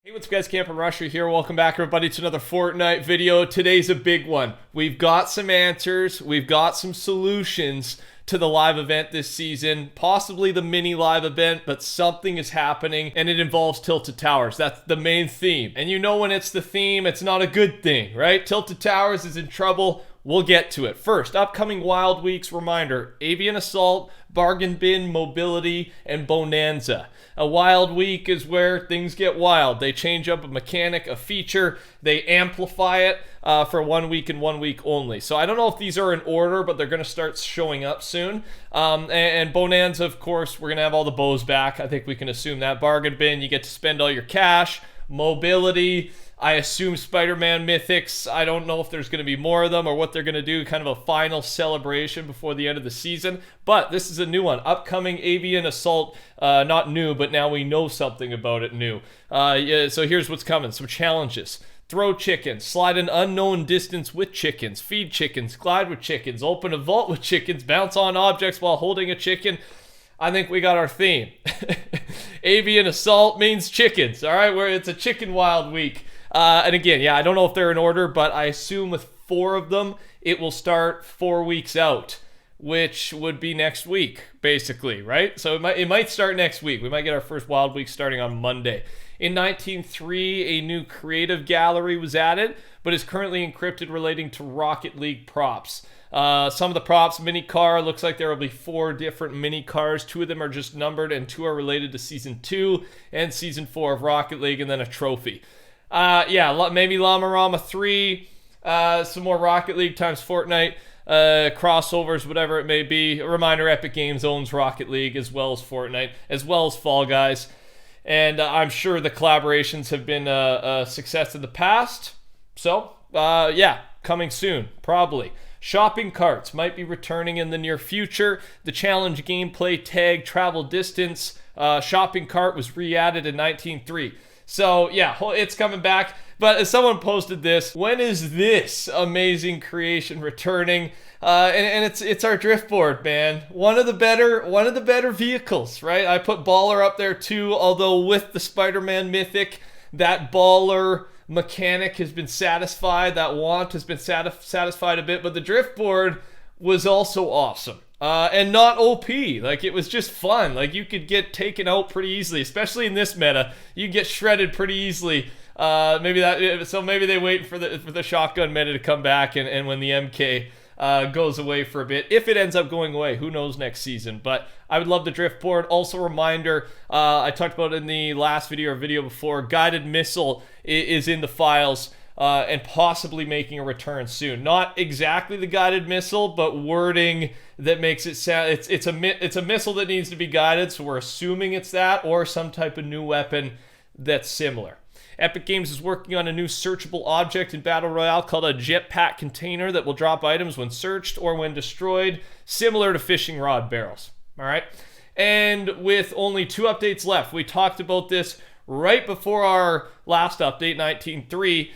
Hey, what's up guys, TheCampingRusher here. Welcome back everybody to another Fortnite video. Today's a big one. We've got some answers, we've got some solutions to the live event this season, possibly the mini live event, but something is happening and it involves Tilted Towers. That's the main theme. And you know when it's the theme, it's not a good thing, right? Tilted Towers is in trouble. We'll get to it. First, upcoming Wild Weeks reminder: Avian Assault, Bargain Bin, Mobility, and Bonanza. A Wild Week is where things get wild. They change up a mechanic, a feature, they amplify it for 1 week and 1 week only. So I don't know if these are in order, but they're going to start showing up soon. And Bonanza, of course, we're going to have all the bows back. I think we can assume that. Bargain Bin, you get to spend all your cash. Mobility, I assume Spider-Man Mythics. I don't know if there's going to be more of them or what they're going to do, kind of a final celebration before the end of the season. But this is a new one. Upcoming Avian Assault, not new, but now we know something about it new. So here's what's coming. Some challenges. Throw chickens, slide an unknown distance with chickens, feed chickens, glide with chickens, open a vault with chickens, bounce on objects while holding a chicken. I think we got our theme. Avian Assault means chickens, all right? It's a chicken wild week. And again, yeah, I don't know if they're in order, but I assume with 4 of them, it will start 4 weeks out, which would be next week, basically, right? So it might start next week. We might get our first Wild Week starting on Monday. In 19.3, a new creative gallery was added, but is currently encrypted relating to Rocket League props. Some of the props, mini car, looks like there will be 4 different mini cars. 2 of them are just numbered, and 2 are related to Season 2 and Season 4 of Rocket League, and then a trophy. Yeah, maybe Llama Rama 3, some more Rocket League times Fortnite, crossovers, whatever it may be. A reminder, Epic Games owns Rocket League as well as Fortnite, as well as Fall Guys. And I'm sure the collaborations have been a success in the past. So, yeah, coming soon, probably. Shopping carts might be returning in the near future. The challenge gameplay tag travel distance shopping cart was re-added in 19.3. So, yeah, it's coming back. But as someone posted this, when is this amazing creation returning? And it's our driftboard, man. One of the better vehicles, right? I put Baller up there too, although with the Spider-Man Mythic, that Baller mechanic has been satisfied. That want has been satisfied a bit, but the driftboard was also awesome. And not OP. Like, it was just fun. Like, you could get taken out pretty easily, especially in this meta. You can get shredded pretty easily. Maybe they wait for the shotgun meta to come back, and when the MK goes away for a bit, if it ends up going away, who knows next season. But I would love the driftboard. Also, reminder, I talked about it in the last video or video before, guided missile is in the files. And possibly making a return soon. Not exactly the guided missile, but wording that makes it sound it's a missile that needs to be guided, so we're assuming it's that, or some type of new weapon that's similar. Epic Games is working on a new searchable object in Battle Royale called a jetpack container that will drop items when searched or when destroyed, similar to fishing rod barrels. All right? And with only 2 updates left, we talked about this right before our last update, 19.3.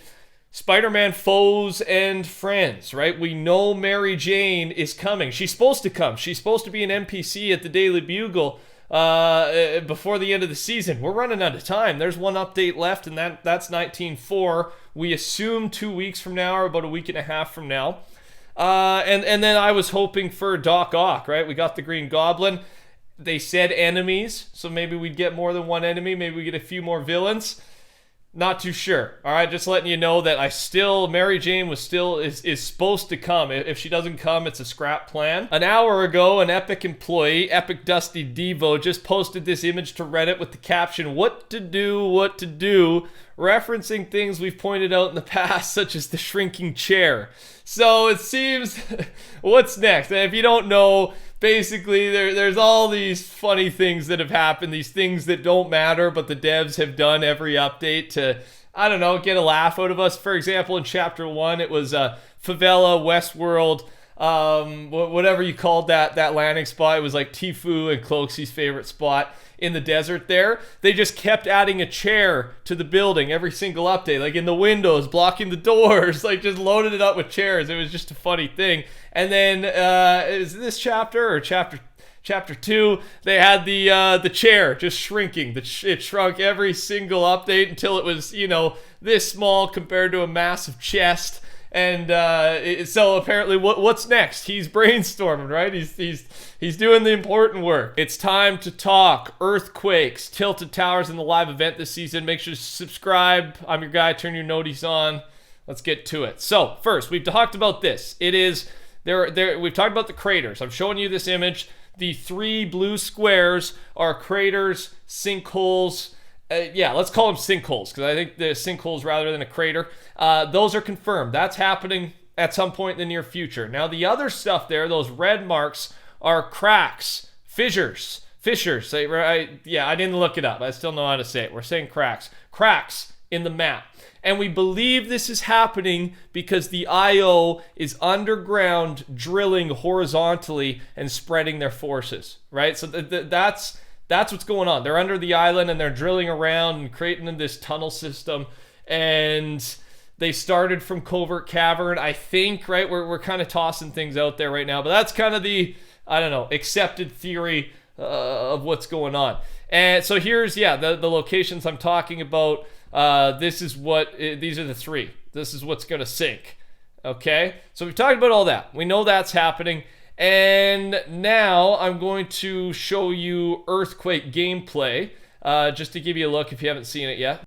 Spider-Man foes and friends, right? We know Mary Jane is coming. She's supposed to come. She's supposed to be an NPC at the Daily Bugle before the end of the season. We're running out of time. There's 1 update left, and that's 19.4. We assume 2 weeks from now, or about a week and a half from now. And then I was hoping for Doc Ock, right? We got the Green Goblin. They said enemies, so maybe we'd get more than 1 enemy. Maybe we get a few more villains. Not too sure. All right, just letting you know that Mary Jane is supposed to come. If she doesn't come, it's a scrap plan. An hour ago, an Epic employee, Epic Dusty Devo, just posted this image to Reddit with the caption, what to do, referencing things we've pointed out in the past, such as the shrinking chair. So it seems, what's next? And if you don't know, basically, there's all these funny things that have happened, these things that don't matter, but the devs have done every update to, I don't know, get a laugh out of us. For example, in Chapter 1, it was Favela, Westworld, whatever you called that landing spot. It was like Tfue and Cloakzy's favorite spot in the desert there. They just kept adding a chair to the building every single update, like in the windows, blocking the doors, like just loaded it up with chairs. It was just a funny thing. And then, is this chapter or chapter Chapter 2, they had the chair just shrinking. It shrunk every single update until it was, this small compared to a massive chest. And so apparently, what's next? He's brainstorming, right? He's doing the important work. It's time to talk earthquakes, tilted towers in the live event this season. Make sure to subscribe. I'm your guy. Turn your noties on. Let's get to it. So first, we've talked about this. It is we've talked about the craters. I'm showing you this image. The 3 blue squares are craters, sinkholes. Let's call them sinkholes because I think they're sinkholes rather than a crater. Those are confirmed. That's happening at some point in the near future. Now, the other stuff there, those red marks, are cracks, fissures. I didn't look it up. I still know how to say it. We're saying cracks. Cracks in the map. And we believe this is happening because the IO is underground drilling horizontally and spreading their forces, right? So that's what's going on. They're under the island and they're drilling around and creating this tunnel system. And they started from Covert Cavern, I think, right? We're kind of tossing things out there right now. But that's kind of the, accepted theory of what's going on. And so here's, the locations I'm talking about. These are the 3. This is what's going to sink. Okay? So we've talked about all that. We know that's happening. And now I'm going to show you Earthquake gameplay, just to give you a look if you haven't seen it yet.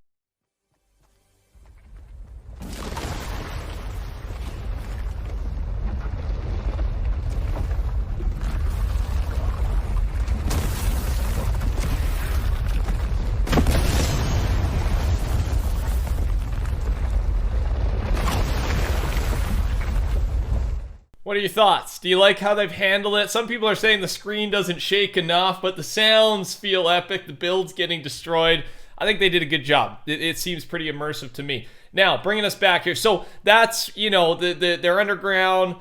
What are your thoughts? Do you like how they've handled it? Some people are saying the screen doesn't shake enough, but the sounds feel epic. The build's getting destroyed. I think they did a good job. It seems pretty immersive to me. Now, bringing us back here. So that's, they're underground.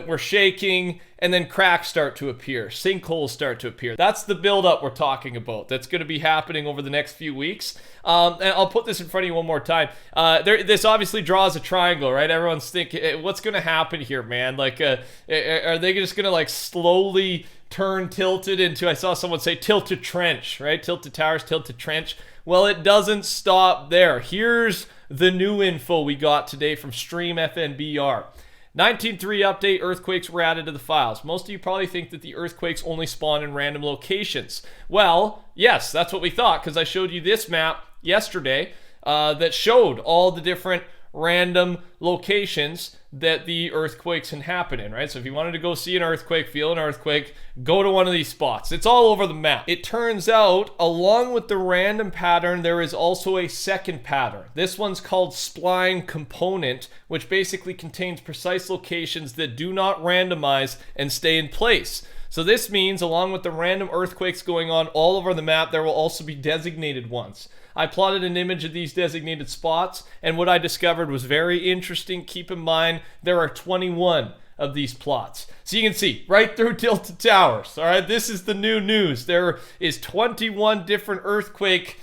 We're shaking, and then cracks start to appear. Sinkholes start to appear. That's the buildup we're talking about. That's going to be happening over the next few weeks. And I'll put this in front of you one more time. This obviously draws a triangle, right? Everyone's thinking, what's going to happen here, man? Like, are they just going to, slowly turn tilted into, I saw someone say tilted trench, right? Tilted towers, tilted trench. Well, it doesn't stop there. Here's the new info we got today from Stream FNBR. 19.3 update, earthquakes were added to the files. Most of you probably think that the earthquakes only spawn in random locations. Well, yes, that's what we thought, because I showed you this map yesterday that showed all the different random locations that the earthquakes can happen in, right? So if you wanted to go see an earthquake, feel an earthquake, go to one of these spots. It's all over the map. It turns out, along with the random pattern, there is also a second pattern. This one's called spline component, which basically contains precise locations that do not randomize and stay in place. So this means, along with the random earthquakes going on all over the map, there will also be designated ones. I plotted an image of these designated spots, and what I discovered was very interesting. Keep in mind, there are 21 of these plots. So you can see, right through Tilted Towers, all right? This is the new news. There is 21 different earthquake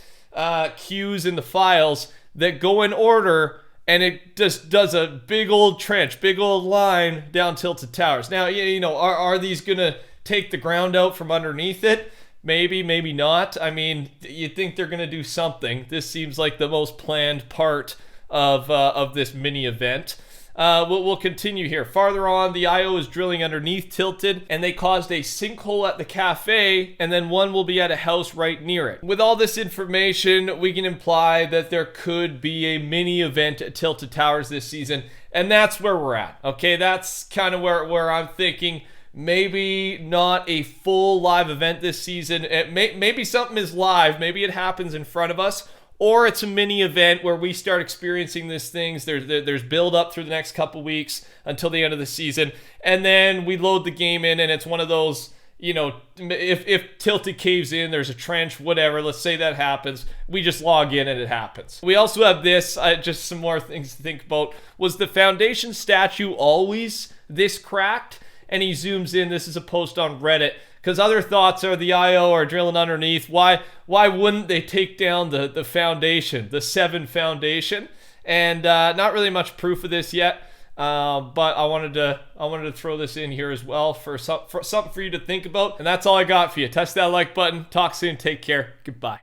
cues in the files that go in order, and it just does a big old trench, big old line down Tilted Towers. Now, are these going to take the ground out from underneath it? Maybe, maybe not. I mean, you'd think they're going to do something. This seems like the most planned part of this mini event. We'll continue here. Farther on, the IO is drilling underneath Tilted, and they caused a sinkhole at the cafe, and then one will be at a house right near it. With all this information, we can imply that there could be a mini event at Tilted Towers this season, and that's where we're at. Okay, that's kind of where I'm thinking. Maybe not a full live event this season. Maybe something is live. Maybe it happens in front of us. Or it's a mini event where we start experiencing these things. There's build up through the next couple weeks until the end of the season. And then we load the game in, and it's one of those, if Tilted caves in, there's a trench, whatever. Let's say that happens. We just log in and it happens. We also have this, just some more things to think about. Was the foundation statue always this cracked? And he zooms in. This is a post on Reddit. Because other thoughts are the IO are drilling underneath. Why wouldn't they take down the foundation, the 7 foundation? And not really much proof of this yet. But I wanted to throw this in here as well for something for you to think about. And that's all I got for you. Touch that like button. Talk soon. Take care. Goodbye.